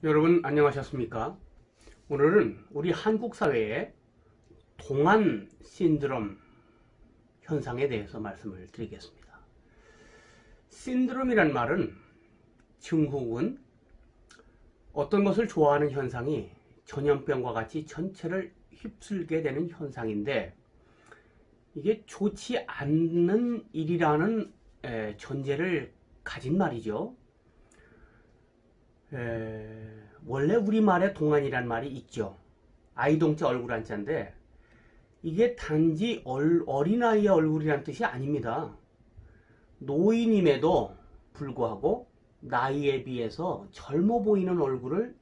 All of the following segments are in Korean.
여러분 안녕하셨습니까? 오늘은 우리 한국 사회의 동안 신드롬 현상에 대해서 말씀을 드리겠습니다. 신드롬이란 말은 증후군, 어떤 것을 좋아하는 현상이 전염병과 같이 전체를 휩쓸게 되는 현상인데, 이게 좋지 않는 일이라는 전제를 가진 말이죠. 원래 우리말에 동안이란 말이 있죠. 아이동자 얼굴 한자인데 이게 단지 어린아이의 얼굴이란 뜻이 아닙니다. 노인임에도 불구하고 나이에 비해서 젊어 보이는 얼굴을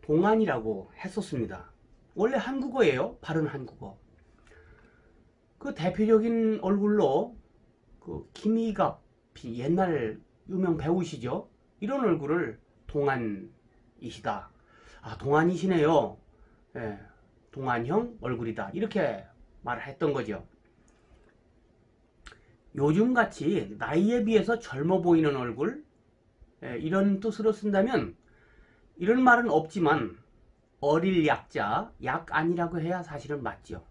동안이라고 했었습니다. 원래 한국어예요. 바른 한국어. 그 대표적인 얼굴로 그 김희갑이 옛날 유명 배우시죠. 이런 얼굴을 동안이시다. 아, 동안이시네요. 예, 동안형 얼굴이다. 이렇게 말을 했던 거죠. 요즘같이 나이에 비해서 젊어 보이는 얼굴, 이런 뜻으로 쓴다면 이런 말은 없지만 어릴 약자, 약 아니라고 해야 사실은 맞죠.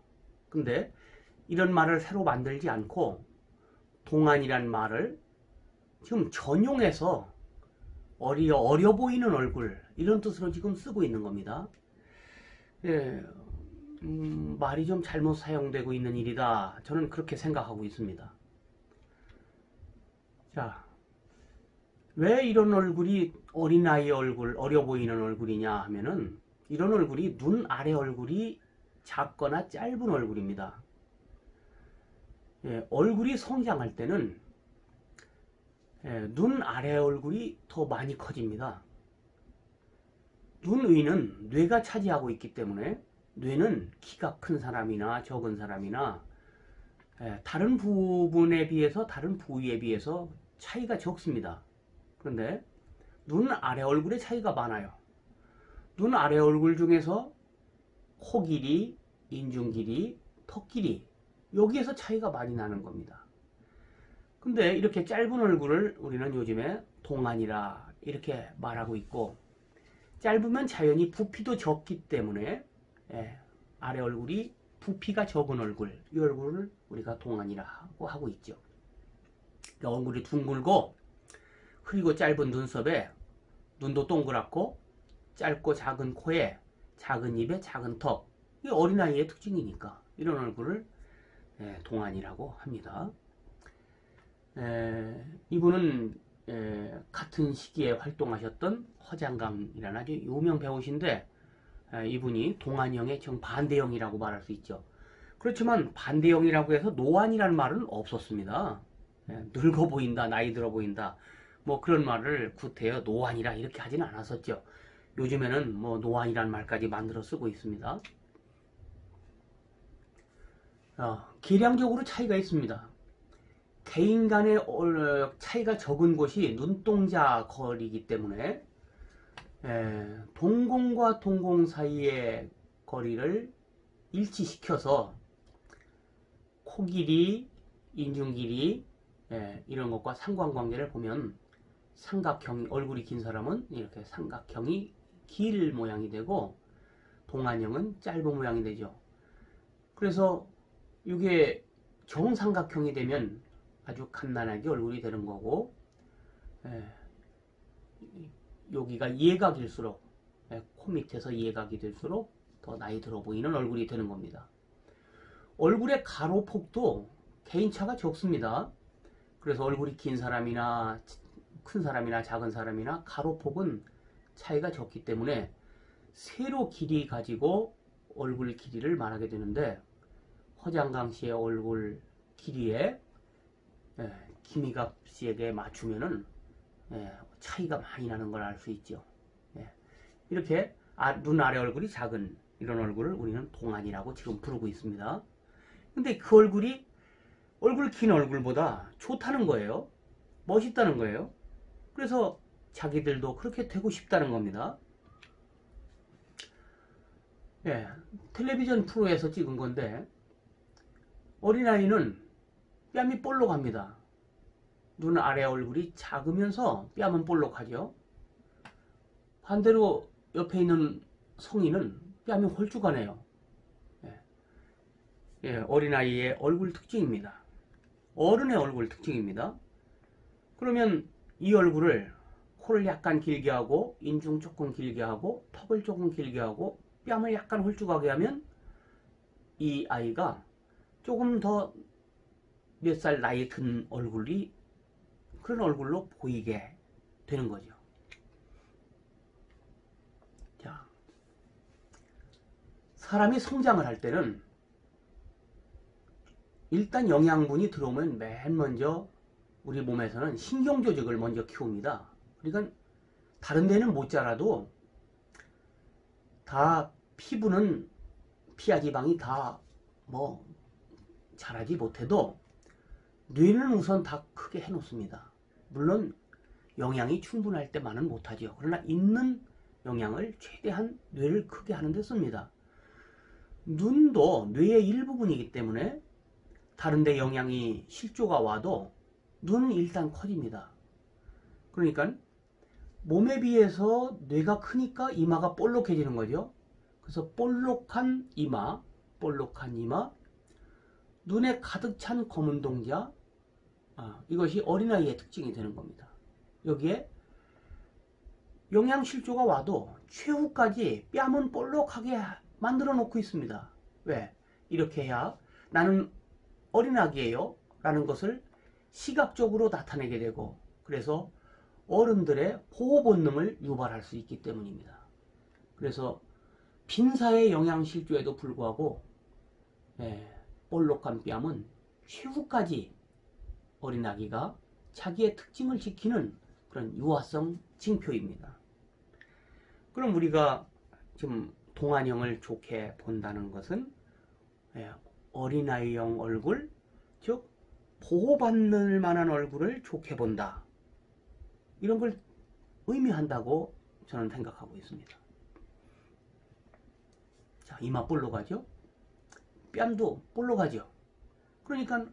근데 이런 말을 새로 만들지 않고 동안이란 말을 지금 전용해서 어려 보이는 얼굴, 이런 뜻으로 지금 쓰고 있는 겁니다. 예, 말이 좀 잘못 사용되고 있는 일이다. 저는 그렇게 생각하고 있습니다. 자, 왜 이런 얼굴이 어린아이 얼굴, 어려 보이는 얼굴이냐 하면은 이런 얼굴이 눈 아래 얼굴이 작거나 짧은 얼굴입니다. 예, 얼굴이 성장할 때는 눈 아래 얼굴이 더 많이 커집니다. 눈 위는 뇌가 차지하고 있기 때문에 뇌는 키가 큰 사람이나 적은 사람이나 다른 부분에 비해서 다른 부위에 비해서 차이가 적습니다. 그런데 눈 아래 얼굴의 차이가 많아요. 눈 아래 얼굴 중에서 코 길이, 인중 길이, 턱 길이, 여기에서 차이가 많이 나는 겁니다. 근데 이렇게 짧은 얼굴을 우리는 요즘에 동안이라 이렇게 말하고 있고, 짧으면 자연히 부피도 적기 때문에 아래 얼굴이 부피가 적은 얼굴, 이 얼굴을 우리가 동안이라고 하고 있죠. 얼굴이 둥글고 흐리고 짧은 눈썹에 눈도 동그랗고 짧고 작은 코에 작은 입에 작은 턱, 이 어린아이의 특징이니까 이런 얼굴을 동안이라고 합니다. 이분은 같은 시기에 활동하셨던 허장강이라는 아주 유명 배우신데, 이분이 동안형의 정반대형이라고 말할 수 있죠. 그렇지만 반대형이라고 해서 노안이라는 말은 없었습니다. 늙어 보인다, 나이 들어 보인다, 뭐 그런 말을 구태여 노안이라 이렇게 하진 않았었죠. 요즘에는 뭐 노안이라는 말까지 만들어 쓰고 있습니다. 계량적으로 차이가 있습니다. 개인 간의 차이가 적은 곳이 눈동자 거리이기 때문에 동공과 동공 사이의 거리를 일치시켜서 코 길이, 인중 길이, 이런 것과 상관관계를 보면 삼각형이, 얼굴이 긴 사람은 이렇게 삼각형이 길 모양이 되고 동안형은 짧은 모양이 되죠. 그래서 이게 정삼각형이 되면 아주 갓난하게 얼굴이 되는 거고, 여기가 예각일수록, 코 밑에서 예각이 될수록 더 나이 들어 보이는 얼굴이 되는 겁니다. 얼굴의 가로폭도 개인차가 적습니다. 그래서 얼굴이 긴 사람이나 큰 사람이나 작은 사람이나 가로폭은 차이가 적기 때문에 세로 길이 가지고 얼굴 길이를 말하게 되는데, 허장강 씨의 얼굴 길이에 김희갑 씨에게 맞추면은 차이가 많이 나는 걸 알 수 있죠. 이렇게 눈 아래 얼굴이 작은 이런 얼굴을 우리는 동안이라고 지금 부르고 있습니다. 근데 그 얼굴이 얼굴 긴 얼굴보다 좋다는 거예요. 멋있다는 거예요. 그래서 자기들도 그렇게 되고 싶다는 겁니다. 텔레비전 프로에서 찍은 건데 어린아이는 뺨이 볼록합니다. 눈 아래 얼굴이 작으면서 뺨은 볼록하죠. 반대로 옆에 있는 성인은 뺨이 홀쭉하네요. 예, 어린아이의 얼굴 특징입니다. 어른의 얼굴 특징입니다. 그러면 이 얼굴을 코를 약간 길게 하고 인중 조금 길게 하고 턱을 조금 길게 하고 뺨을 약간 홀쭉하게 하면 이 아이가 조금 더 몇 살 나이 든 얼굴이 그런 얼굴로 보이게 되는 거죠. 자, 사람이 성장을 할 때는 일단 영양분이 들어오면 맨 먼저 우리 몸에서는 신경조직을 먼저 키웁니다. 그러니까 다른 데는 못 자라도 다 피부는 피하지방이 다 뭐 자라지 못해도 뇌는 우선 다 크게 해놓습니다. 물론 영양이 충분할 때만은 못하죠. 그러나 있는 영양을 최대한 뇌를 크게 하는 데 씁니다. 눈도 뇌의 일부분이기 때문에 다른데 영양이 실조가 와도 눈은 일단 커집니다. 그러니까 몸에 비해서 뇌가 크니까 이마가 볼록해지는 거죠. 그래서 볼록한 이마, 눈에 가득 찬 검은 동자, 이것이 어린아이의 특징이 되는 겁니다. 여기에 영양 실조가 와도 최후까지 뺨은 볼록하게 만들어 놓고 있습니다. 왜? 이렇게 해야 나는 어린아기예요 라는 것을 시각적으로 나타내게 되고, 그래서 어른들의 보호 본능을 유발할 수 있기 때문입니다. 그래서 빈사의 영양 실조에도 불구하고 볼록한 뺨은 최후까지 어린아기가 자기의 특징을 지키는 그런 유아성 징표입니다. 그럼 우리가 지금 동안형을 좋게 본다는 것은 어린아이형 얼굴, 즉 보호받을 만한 얼굴을 좋게 본다, 이런 걸 의미한다고 저는 생각하고 있습니다. 자, 이마 볼록하죠? 뺨도 볼록하죠? 그러니까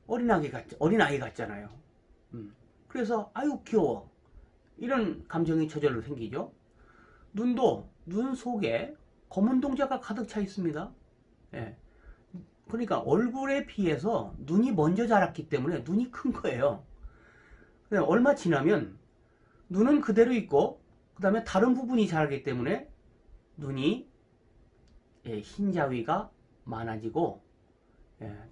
어린아이 같잖아요. 그래서 아유 귀여워, 이런 감정이 저절로 생기죠. 눈도 눈 속에 검은 동자가 가득 차 있습니다. 그러니까 얼굴에 비해서 눈이 먼저 자랐기 때문에 눈이 큰 거예요. 얼마 지나면 눈은 그대로 있고 그 다음에 다른 부분이 자라기 때문에 눈이 흰자위가 많아지고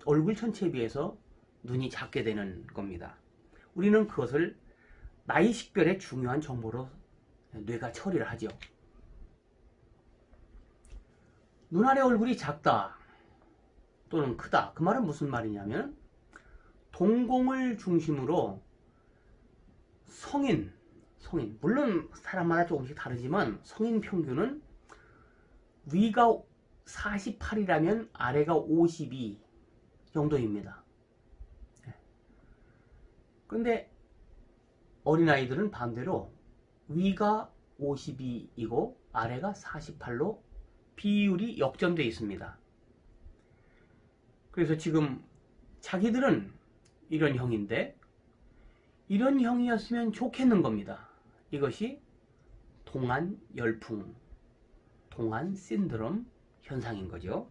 얼굴 전체에 비해서 눈이 작게 되는 겁니다. 우리는 그것을 나이 식별의 중요한 정보로 뇌가 처리를 하죠. 눈 아래 얼굴이 작다 또는 크다, 그 말은 무슨 말이냐면 동공을 중심으로 성인 물론 사람마다 조금씩 다르지만 성인 평균은 위가 48이라면 아래가 52 정도입니다. 근데 어린아이들은 반대로 위가 52이고 아래가 48로 비율이 역전되어 있습니다. 그래서 지금 자기들은 이런 형인데 이런 형이었으면 좋겠는 겁니다. 이것이 동안 열풍, 동안 신드롬 현상인 거죠.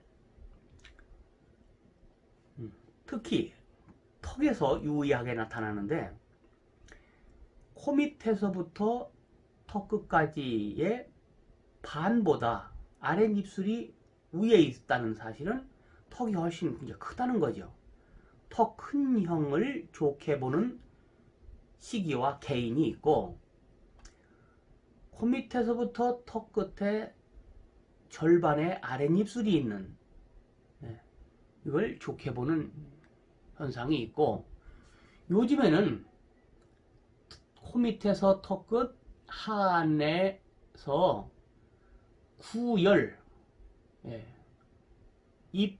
특히 턱에서 유의하게 나타나는데 코 밑에서부터 턱 끝까지의 반보다 아랫입술이 위에 있다는 사실은 턱이 훨씬 이제 크다는 거죠. 턱 큰 형을 좋게 보는 시기와 개인이 있고, 코 밑에서부터 턱 끝에 절반의 아랫입술이 있는 이걸 좋게 보는 현상이 있고, 요즘에는 코 밑에서 턱 끝 하안에서 구열, 입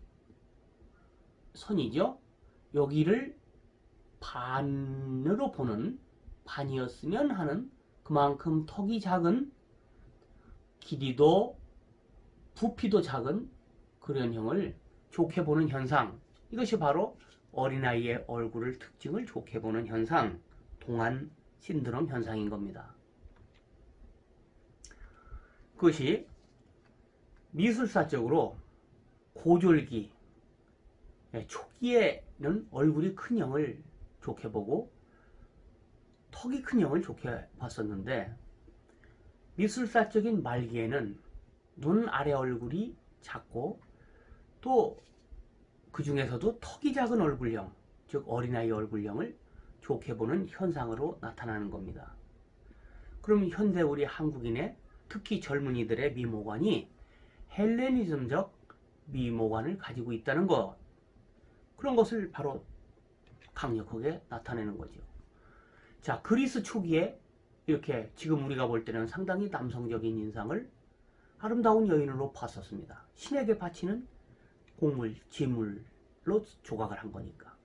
선이죠. 여기를 반으로 보는, 반이었으면 하는, 그만큼 턱이 작은, 길이도 부피도 작은 그런 형을 좋게 보는 현상, 이것이 바로 어린아이의 얼굴을 특징을 좋게 보는 현상, 동안 신드롬 현상인 겁니다. 그것이 미술사적으로 고졸기 초기에는 얼굴이 큰 형을 좋게 보고 턱이 큰 형을 좋게 봤었는데 미술사적인 말기에는 눈 아래 얼굴이 작고 또 그 중에서도 턱이 작은 얼굴형, 즉 어린아이 얼굴형을 좋게 보는 현상으로 나타나는 겁니다. 그럼 현대 우리 한국인의 특히 젊은이들의 미모관이 헬레니즘적 미모관을 가지고 있다는 것, 그런 것을 바로 강력하게 나타내는 거죠. 자, 그리스 초기에 이렇게 지금 우리가 볼 때는 상당히 남성적인 인상을 아름다운 여인으로 봤었습니다. 신에게 바치는 곡물, 제물로 조각을 한 거니까.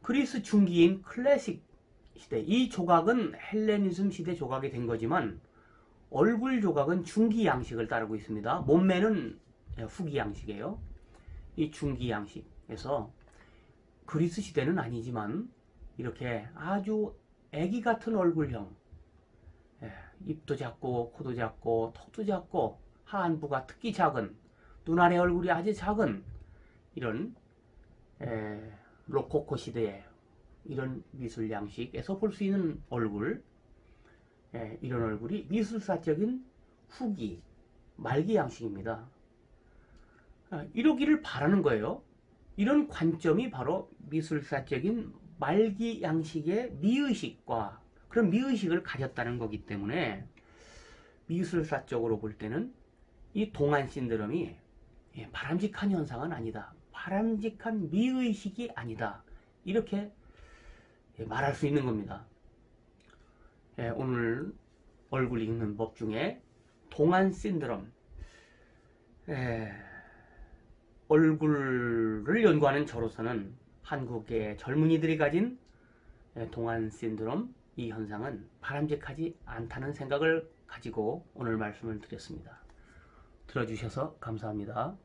그리스 중기인 클래식 시대, 이 조각은 헬레니즘 시대 조각이 된 거지만 얼굴 조각은 중기 양식을 따르고 있습니다. 몸매는 후기 양식이에요. 이 중기 양식에서 그리스 시대는 아니지만 이렇게 아주 애기 같은 얼굴형, 입도 작고 코도 작고 턱도 작고 하안부가 특히 작은, 눈 아래 얼굴이 아주 작은 이런 로코코 시대의 이런 미술 양식에서 볼 수 있는 얼굴, 이런 얼굴이 미술사적인 후기, 말기 양식입니다. 이러기를 바라는 거예요. 이런 관점이 바로 미술사적인 말기 양식의 미의식과 그런 미의식을 가졌다는 거기 때문에 미술사적으로 볼 때는 이 동안 신드롬이 바람직한 현상은 아니다. 바람직한 미의식이 아니다. 이렇게 말할 수 있는 겁니다. 오늘 얼굴 읽는 법 중에 동안 신드롬, 얼굴을 연구하는 저로서는 한국의 젊은이들이 가진 동안 신드롬, 이 현상은 바람직하지 않다는 생각을 가지고 오늘 말씀을 드렸습니다. 들어주셔서 감사합니다.